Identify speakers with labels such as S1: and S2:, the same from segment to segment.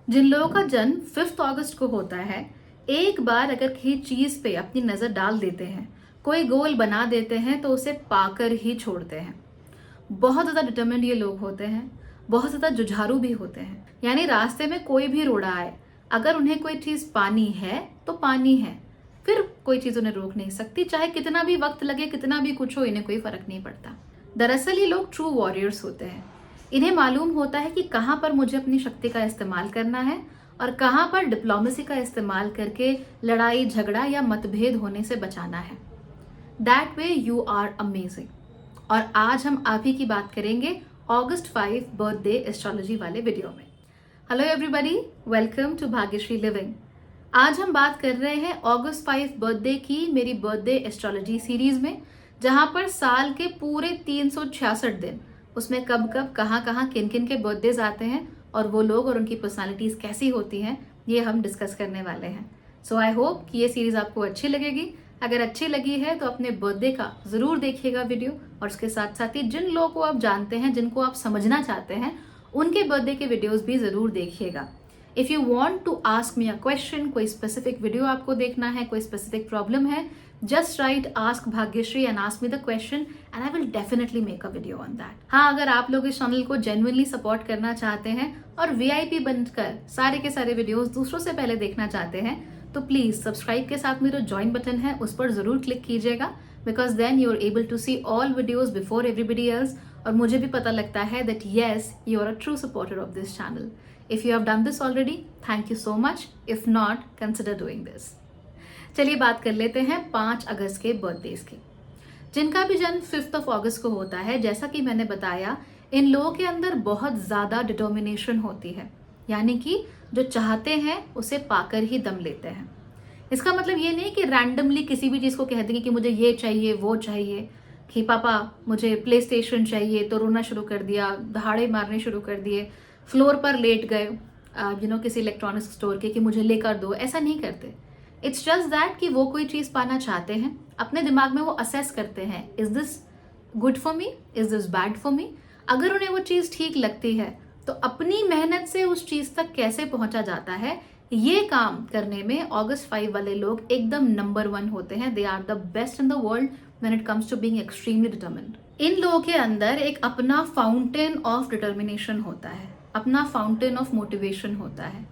S1: जिन लोगों का जन्म 5 अगस्त को होता है, एक बार अगर किसी चीज पे अपनी नजर डाल देते हैं, कोई गोल बना देते हैं तो उसे पाकर ही छोड़ते हैं। बहुत ज्यादा डिटरमिन्ड ये लोग होते हैं, बहुत ज्यादा जुझारू भी होते हैं। यानी रास्ते में कोई भी रोड़ा आए, अगर उन्हें कोई चीज पानी है तो पानी है, फिर कोई चीज उन्हें रोक नहीं सकती। चाहे कितना भी वक्त लगे, कितना भी कुछ हो, इन्हें कोई फर्क नहीं पड़ता। दरअसल ये लोग ट्रू वॉरियर्स होते हैं। इन्हें मालूम होता है कि कहाँ पर मुझे अपनी शक्ति का इस्तेमाल करना है और कहाँ पर डिप्लोमेसी का इस्तेमाल करके लड़ाई झगड़ा या मतभेद होने से बचाना है। That way you are amazing. और आज हम आप ही की बात करेंगे August 5 बर्थडे एस्ट्रोलॉजी वाले वीडियो में। Hello everybody, welcome to Bhagyashree living. आज हम बात कर रहे हैं August 5 बर्थडे की मेरी बर्थडे एस्ट्रोलॉजी सीरीज में, जहां पर साल के पूरे 366 दिन उसमें कब कब कहाँ कहाँ किन किन के बर्थडेज आते हैं और वो लोग और उनकी पर्सनालिटीज कैसी होती हैं, ये हम डिस्कस करने वाले हैं। सो आई होप कि ये सीरीज आपको अच्छी लगेगी। अगर अच्छी लगी है तो अपने बर्थडे का जरूर देखिएगा वीडियो, और उसके साथ साथ ही जिन लोगों को आप जानते हैं, जिनको आप समझना चाहते हैं, उनके बर्थडे के वीडियोस भी जरूर देखिएगा। If you want to ask me a question, कोई स्पेसिफिक वीडियो आपको देखना है, कोई स्पेसिफिक प्रॉब्लम है, just write ask Bhagyashree and ask me the question and I will definitely make a video on that. हाँ, अगर आप लोग इस चैनल को जेन्युइनली सपोर्ट करना चाहते हैं और वीआईपी बनकर सारे के सारे वीडियोस दूसरों से पहले देखना चाहते हैं, तो प्लीज सब्सक्राइब के साथ में जो ज्वाइन बटन है उस पर जरूर क्लिक कीजिएगा, because then you are able to see all videos before everybody else. और मुझे भी पता लगता है that yes, you are a true supporter of this channel. If you have done this already, thank you so much. If not, consider doing this. चलिए बात कर लेते हैं 5 अगस्त के बर्थडेज की। जिनका भी जन्म 5 अगस्त को होता है, जैसा कि मैंने बताया, इन लोगों के अंदर बहुत ज्यादा डिटर्मिनेशन होती है। यानी कि जो चाहते हैं उसे पाकर ही दम लेते हैं। इसका मतलब ये नहीं कि रैंडमली किसी भी चीज को कह देंगे कि मुझे ये चाहिए वो चाहिए, कि पापा मुझे प्ले स्टेशन चाहिए तो रोना शुरू कर दिया, दहाड़े मारने शुरू कर दिए, फ्लोर पर लेट गए किसी इलेक्ट्रॉनिक्स स्टोर के कि मुझे लेकर दो। ऐसा नहीं करते। इट्स जस्ट दैट कि वो कोई चीज पाना चाहते हैं, अपने दिमाग में वो असेस करते हैं, is this good for me, is this bad for me. अगर उन्हें वो चीज ठीक लगती है तो अपनी मेहनत से उस चीज तक कैसे पहुंचा जाता है, ये काम करने में August 5 वाले लोग एकदम नंबर 1 होते हैं। They are the best in the world when it comes to being extremely determined. इन लोगों के अंदर एक अपना फाउंटेन ऑफ डिटर्मिनेशन होता है, अपना फाउंटेन ऑफ मोटिवेशन होता है।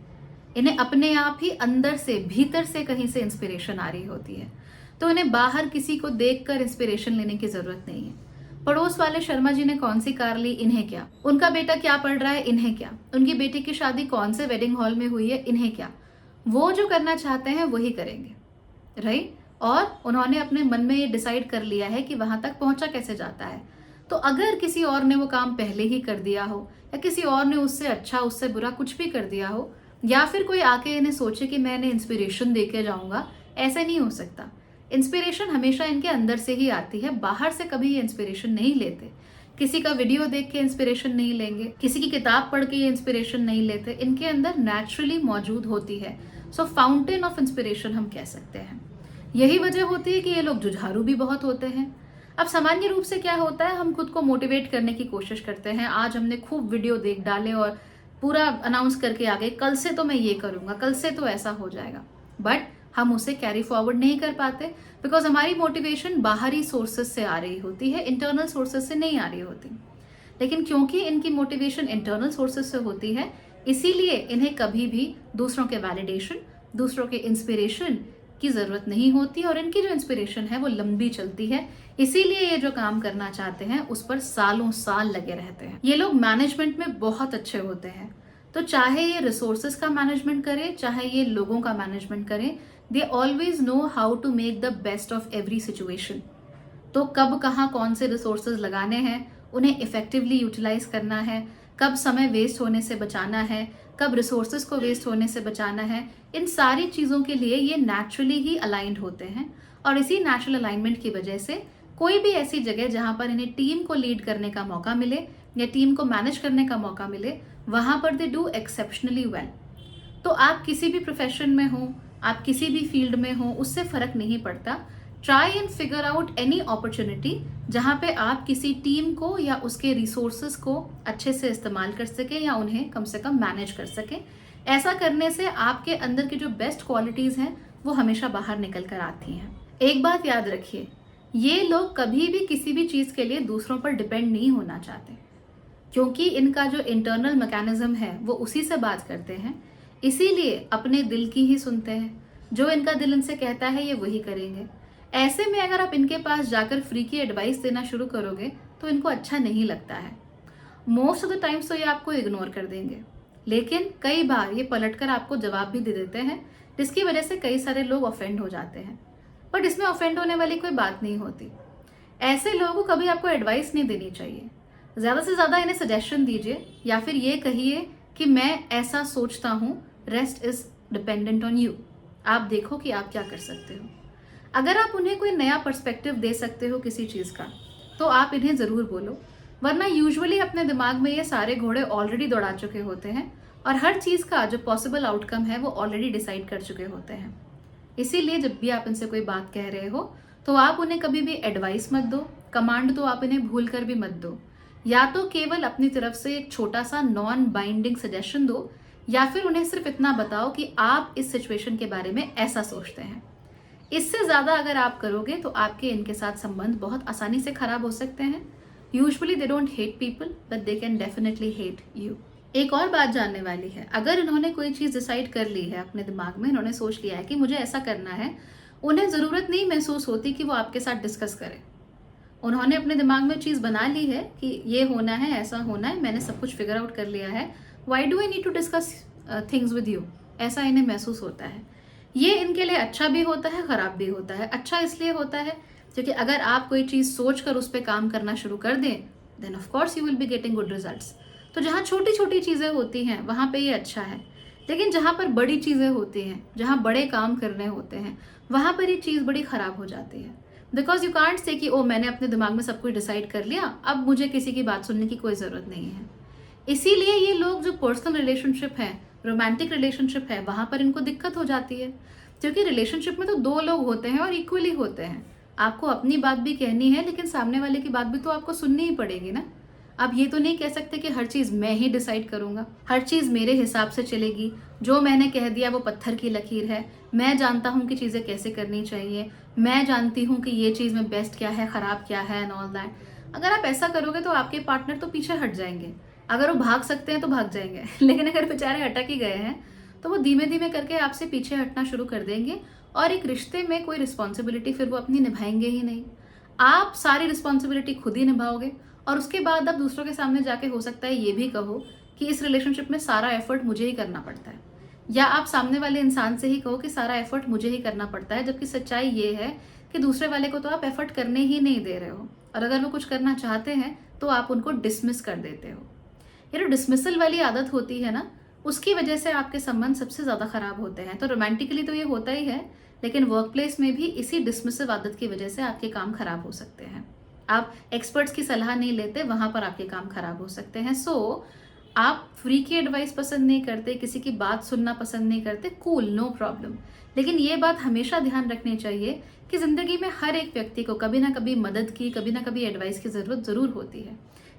S1: इन्हें अपने आप ही अंदर से, भीतर से कहीं से इंस्पिरेशन आ रही होती है, तो इन्हें बाहर किसी को देखकर इंस्पिरेशन लेने की जरूरत नहीं है। पड़ोस वाले शर्मा जी ने कौन सी कार ली, इन्हें क्या। उनका बेटा क्या पढ़ रहा है, इन्हें क्या। उनकी बेटी की शादी कौन से वेडिंग हॉल में हुई है, इन्हें क्या। वो जो करना चाहते हैं वही करेंगे, राइट। और उन्होंने अपने मन में ये डिसाइड कर लिया है कि वहां तक पहुंचा कैसे जाता है। तो अगर किसी और ने वो काम पहले ही कर दिया हो, या किसी और ने उससे अच्छा उससे बुरा कुछ भी कर दिया हो, या फिर कोई आके इन्हें सोचे कि मैं इन्हें इंस्पिरेशन दे के जाऊंगा, ऐसे नहीं हो सकता। इंस्पिरेशन हमेशा इनके अंदर से ही आती है, बाहर से कभी ये इंस्पिरेशन नहीं लेते। किसी का वीडियो देख के इंस्पिरेशन नहीं लेंगे, किसी की किताब पढ़ के ये इंस्पिरेशन नहीं लेते। इनके अंदर नेचुरली मौजूद होती है। सो फाउंटेन ऑफ इंस्पिरेशन हम कह सकते हैं। यही वजह होती है कि ये लोग जुझारू भी बहुत होते हैं। अब सामान्य रूप से क्या होता है, हम खुद को मोटिवेट करने की कोशिश करते हैं। आज हमने खूब वीडियो देख डाले और पूरा अनाउंस करके आ गए, कल से तो मैं ये करूंगा, कल से तो ऐसा हो जाएगा। बट हम उसे कैरी फॉरवर्ड नहीं कर पाते, बिकॉज हमारी मोटिवेशन बाहरी सोर्सेस से आ रही होती है, इंटरनल सोर्सेस से नहीं आ रही होती। लेकिन क्योंकि इनकी मोटिवेशन इंटरनल सोर्सेस से होती है, इसीलिए इन्हें कभी भी दूसरों के वैलिडेशन, दूसरों के इंस्पिरेशन की जरूरत नहीं होती, और इनकी जो इंस्पिरेशन है वो लंबी चलती है। इसीलिए ये जो काम करना चाहते हैं उस पर सालों साल लगे रहते हैं। ये लोग मैनेजमेंट में बहुत अच्छे होते हैं। तो चाहे ये रिसोर्सेस का मैनेजमेंट करें, चाहे ये लोगों का मैनेजमेंट करें, they always know how to make the best of every situation. तो कब कहाँ कौन से रिसोर्सेज लगाने हैं, उन्हें इफेक्टिवली यूटिलाइज करना है, कब समय वेस्ट होने से बचाना है, कब रिसोर्सेज को वेस्ट होने से बचाना है, इन सारी चीज़ों के लिए ये नेचुरली ही अलाइंड होते हैं। और इसी नेचुरल अलाइनमेंट की वजह से कोई भी ऐसी जगह जहां पर इन्हें टीम को लीड करने का मौका मिले या टीम को मैनेज करने का मौका मिले, वहां पर दे डू एक्सेप्शनली वेल। तो आप किसी भी प्रोफेशन में हो, आप किसी भी फील्ड में हो, उससे फर्क नहीं पड़ता। Try and figure out any opportunity जहां पे आप किसी टीम को या उसके रिसोर्सेस को अच्छे से इस्तेमाल कर सके, या उन्हें कम से कम मैनेज कर सके। ऐसा करने से आपके अंदर की जो बेस्ट क्वालिटीज हैं वो हमेशा बाहर निकल कर आती हैं। एक बात याद रखिए, ये लोग कभी भी किसी भी चीज के लिए दूसरों पर डिपेंड नहीं होना चाहते, क्योंकि इनका जो इंटरनल मैकेनिज्म है वो उसी से बात करते हैं, इसीलिए अपने दिल की ही सुनते हैं। जो इनका दिल इनसे कहता है ये वही करेंगे। ऐसे में अगर आप इनके पास जाकर फ्री की एडवाइस देना शुरू करोगे तो इनको अच्छा नहीं लगता है। मोस्ट ऑफ द टाइम्स तो ये आपको इग्नोर कर देंगे, लेकिन कई बार ये पलटकर आपको जवाब भी दे देते हैं, जिसकी वजह से कई सारे लोग ऑफेंड हो जाते हैं। बट इसमें ऑफेंड होने वाली कोई बात नहीं होती। ऐसे लोगों को कभी आपको एडवाइस नहीं देनी चाहिए। ज्यादा से ज्यादा इन्हें सजेशन दीजिए, या फिर ये कहिए कि मैं ऐसा सोचता हूं, rest is dependent on you. आप देखो कि आप क्या कर सकते हो। अगर आप उन्हें कोई नया पर्सपेक्टिव दे सकते हो किसी चीज का, तो आप इन्हें जरूर बोलो, वरना यूजुअली अपने दिमाग में ये सारे घोड़े ऑलरेडी दौड़ा चुके होते हैं और हर चीज का जो पॉसिबल आउटकम है वो ऑलरेडी डिसाइड कर चुके होते हैं। इसीलिए जब भी आप इनसे कोई बात कह रहे हो तो आप उन्हें कभी भी एडवाइस मत दो, कमांड तो आप इन्हें भूल कर भी मत दो। या तो केवल अपनी तरफ से एक छोटा सा नॉन बाइंडिंग सजेशन दो, या फिर उन्हें सिर्फ इतना बताओ कि आप इस सिचुएशन के बारे में ऐसा सोचते हैं। इससे ज्यादा अगर आप करोगे तो आपके इनके साथ संबंध बहुत आसानी से खराब हो सकते हैं। Usually they don't hate people, but they can definitely hate you. एक और बात जानने वाली है, अगर इन्होंने कोई चीज डिसाइड कर ली है अपने दिमाग में, इन्होंने सोच लिया है कि मुझे ऐसा करना है, उन्हें जरूरत नहीं महसूस होती कि वो आपके साथ डिस्कस करें। उन्होंने अपने दिमाग में चीज बना ली है कि ये होना है, ऐसा होना है, मैंने सब कुछ फिगर आउट कर लिया है, why do I need to discuss things with you, ऐसा इन्हें महसूस होता है। ये इनके लिए अच्छा भी होता है, खराब भी होता है। अच्छा इसलिए होता है क्योंकि अगर आप कोई चीज सोचकर उस पर काम करना शुरू कर दें, then of course you will be getting good results. तो जहाँ छोटी छोटी चीजें होती हैं वहां पे ये अच्छा है, लेकिन जहां पर बड़ी चीजें होती हैं, जहां बड़े काम करने होते हैं, वहां पर ये चीज बड़ी खराब हो जाती है। बिकॉज यू कांट से कि ओ मैंने अपने दिमाग में सब कुछ डिसाइड कर लिया, अब मुझे किसी की बात सुनने की कोई जरूरत नहीं है। इसीलिए ये लोग जो पर्सनल रिलेशनशिप है, रोमांटिक रिलेशनशिप है, वहां पर इनको दिक्कत हो जाती है। क्योंकि रिलेशनशिप में तो दो लोग होते हैं और इक्वली होते हैं। आपको अपनी बात भी कहनी है, लेकिन सामने वाले की बात भी तो आपको सुननी ही पड़ेगी ना। आप ये तो नहीं कह सकते कि हर चीज मैं ही डिसाइड करूंगा, हर चीज मेरे हिसाब से चलेगी, जो मैंने कह दिया वो पत्थर की लकीर है, मैं जानता हूं कि चीजें कैसे करनी चाहिए, मैं जानती हूं कि ये चीज में बेस्ट क्या है, खराब क्या है एंड ऑल दैट। अगर आप ऐसा करोगे तो आपके पार्टनर तो पीछे हट जाएंगे। अगर वो भाग सकते हैं तो भाग जाएंगे, लेकिन अगर बेचारे अटक ही गए हैं तो वो धीमे धीमे करके आपसे पीछे हटना शुरू कर देंगे, और एक रिश्ते में कोई रिस्पॉन्सिबिलिटी फिर वो अपनी निभाएंगे ही नहीं। आप सारी रिस्पॉन्सिबिलिटी खुद ही निभाओगे, और उसके बाद आप दूसरों के सामने जाके हो सकता है ये भी कहो कि इस रिलेशनशिप में सारा एफर्ट मुझे ही करना पड़ता है, या आप सामने वाले इंसान से ही कहो कि सारा एफर्ट मुझे ही करना पड़ता है, जबकि सच्चाई ये है कि दूसरे वाले को तो आप एफर्ट करने ही नहीं दे रहे हो, और अगर वो कुछ करना चाहते हैं तो आप उनको डिसमिस कर देते हो। ये जो डिसमिसल वाली आदत होती है ना, उसकी वजह से आपके संबंध सबसे ज्यादा खराब होते हैं। तो रोमांटिकली तो ये होता ही है, लेकिन वर्क प्लेस में भी इसी डिसमिसिव आदत की वजह से आपके काम खराब हो सकते हैं। आप एक्सपर्ट्स की सलाह नहीं लेते, वहां पर आपके काम खराब हो सकते हैं। आप फ्री की एडवाइस पसंद नहीं करते, किसी की बात सुनना पसंद नहीं करते, कूल, नो प्रॉब्लम। लेकिन ये बात हमेशा ध्यान रखनी चाहिए कि जिंदगी में हर एक व्यक्ति को कभी ना कभी मदद की, कभी ना कभी एडवाइस की जरूरत जरूर होती है।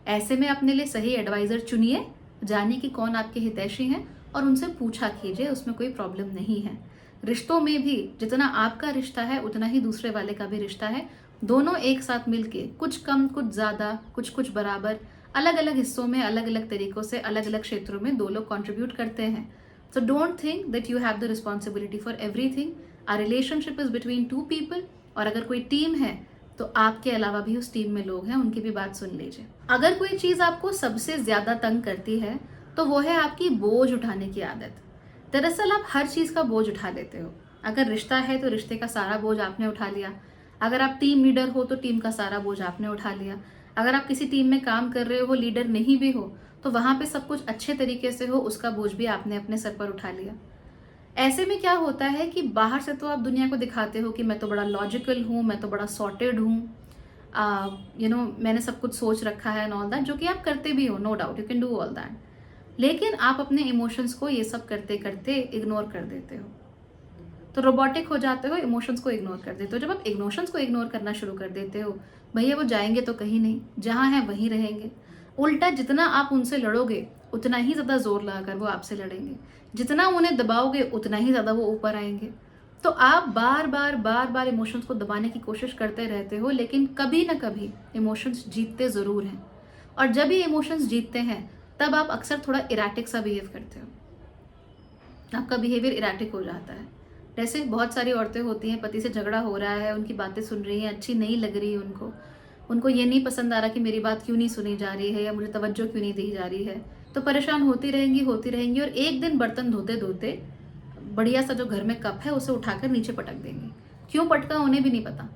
S1: ऐसे में अपने लिए सही एडवाइजर चुनिए, जानिए कि कौन आपके हितैषी हैं, और उनसे पूछा कीजिए, उसमें कोई प्रॉब्लम नहीं है। रिश्तों में भी जितना आपका रिश्ता है उतना ही दूसरे वाले का भी रिश्ता है। दोनों एक साथ मिलके कुछ कम, कुछ ज्यादा, कुछ कुछ बराबर, अलग अलग हिस्सों में, अलग अलग तरीकों से, अलग अलग क्षेत्रों में दो लोग कंट्रीब्यूट करते हैं। So don't think that you have the responsibility for everything. A relationship is between two people, और अगर कोई टीम है तो आपके अलावा भी उस टीम में लोग हैं, उनकी भी बात सुन लीजिए। अगर कोई चीज आपको सबसे ज्यादा तंग करती है तो वो है आपकी बोझ उठाने की आदत। दरअसल आप हर चीज का बोझ उठा लेते हो। अगर रिश्ता है तो रिश्ते का सारा बोझ आपने उठा लिया, अगर आप टीम लीडर हो तो टीम का सारा बोझ आपने उठा लिया, अगर आप किसी टीम में काम कर रहे हो, लीडर नहीं भी हो, तो वहां पे सब कुछ अच्छे तरीके से हो, उसका बोझ भी आपने अपने सर पर उठा लिया। ऐसे में क्या होता है कि बाहर से तो आप दुनिया को दिखाते हो कि मैं तो बड़ा लॉजिकल हूँ, मैं तो बड़ा सॉर्टेड हूँ, मैंने सब कुछ सोच रखा है एंड ऑल दैट, जो कि आप करते भी हो, no doubt, you can do all that. लेकिन आप अपने इमोशंस को ये सब करते करते इग्नोर कर देते हो, तो रोबोटिक हो जाते हो, इमोशंस को इग्नोर कर देते हो। जब आप इमोशंस को इग्नोर करना शुरू कर देते हो, भैया वो जाएंगे तो कहीं नहीं, जहां है वहीं रहेंगे। उल्टा जितना आप उनसे लड़ोगे उतना ही ज्यादा जोर लगाकर वो आपसे लड़ेंगे। जितना उन्हें दबाओगे उतना ही ज़्यादा वो ऊपर आएंगे। तो आप बार बार इमोशंस को दबाने की कोशिश करते रहते हो, लेकिन कभी ना कभी इमोशंस जीतते ज़रूर हैं। और जब ये इमोशंस जीतते हैं तब आप अक्सर थोड़ा इराटिक सा बिहेव करते हो, आपका बिहेवियर इराटिक हो जाता है। जैसे बहुत सारी औरतें होती हैं, पति से झगड़ा हो रहा है, उनकी बातें सुन रही हैं, अच्छी नहीं लग रही है उनको ये नहीं पसंद आ रहा कि मेरी बात क्यों नहीं सुनी जा रही है या मुझे तवज्जो क्यों नहीं दी जा रही है, तो परेशान होती रहेंगी और एक दिन बर्तन धोते धोते बढ़िया सा जो घर में कप है उसे उठाकर नीचे पटक देंगी। क्यों पटका उन्हें भी नहीं पता,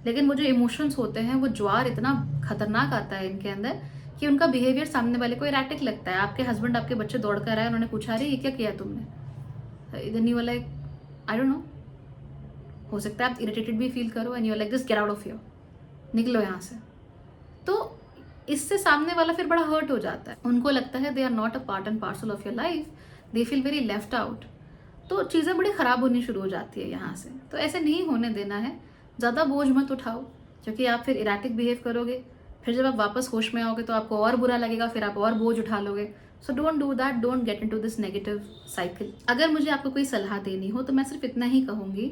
S1: लेकिन वो जो इमोशंस होते हैं वो ज्वार इतना खतरनाक आता है इनके अंदर कि उनका बिहेवियर सामने वाले को इराटिक लगता है। आपके हस्बैंड आपके बच्चे दौड़ कर आए, उन्होंने पूछा अरे ये क्या किया तुमने, इधर नहीं वाला आई डोंट नो, हो सकता है आप इरिटेटेड भी फील करो and you are like this, get out of here, निकलो यहाँ से। तो इससे सामने वाला फिर बड़ा हर्ट हो जाता है, उनको लगता है they are not a part and parcel of your life, they feel very left out. तो चीज़ें बड़ी ख़राब होनी शुरू हो जाती है यहाँ से। तो ऐसे नहीं होने देना है, ज़्यादा बोझ मत उठाओ, क्योंकि आप फिर इराटिक बिहेव करोगे, फिर जब आप वापस होश में आओगे तो आपको और बुरा लगेगा, फिर आप और बोझ उठा लोगे। So don't do that, don't get into this negative cycle. अगर मुझे आपको कोई सलाह देनी हो तो मैं सिर्फ इतना ही कहूँगी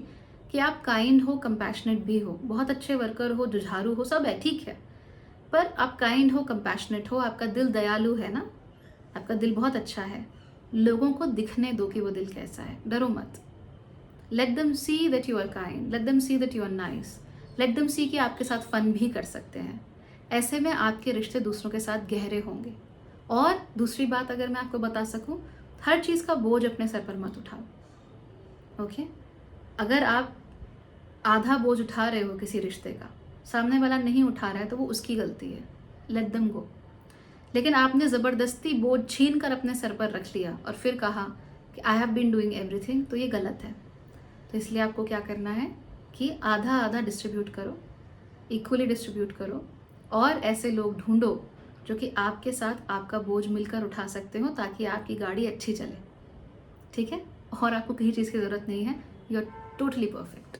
S1: कि आप काइंड हो, कंपैशनेट भी हो, बहुत अच्छे वर्कर हो, जुझारू हो, सब है, ठीक है, पर आप काइंड हो, कंपैशनेट हो, आपका दिल दयालु है ना, आपका दिल बहुत अच्छा है। लोगों को दिखने दो कि वो दिल कैसा है, डरो मत। Let them see that you are kind, let them see that you are nice, let them see कि आपके साथ फन भी कर सकते हैं। ऐसे में आपके रिश्ते दूसरों के साथ गहरे होंगे। और दूसरी बात अगर मैं आपको बता सकूं, हर चीज़ का बोझ अपने सर पर मत उठाओ, ओके? अगर आप आधा बोझ उठा रहे हो किसी रिश्ते का, सामने वाला नहीं उठा रहा है तो वो उसकी गलती है, लेट देम गो। लेकिन आपने ज़बरदस्ती बोझ छीन कर अपने सर पर रख लिया और फिर कहा कि I have been doing everything, तो ये गलत है। तो इसलिए आपको क्या करना है कि आधा आधा डिस्ट्रीब्यूट करो, इक्वली डिस्ट्रीब्यूट करो, और ऐसे लोग ढूंढो जो कि आपके साथ आपका बोझ मिलकर उठा सकते हो, ताकि आपकी गाड़ी अच्छी चले, ठीक है? और आपको किसी चीज़ की ज़रूरत नहीं है, यू आर टोटली परफेक्ट।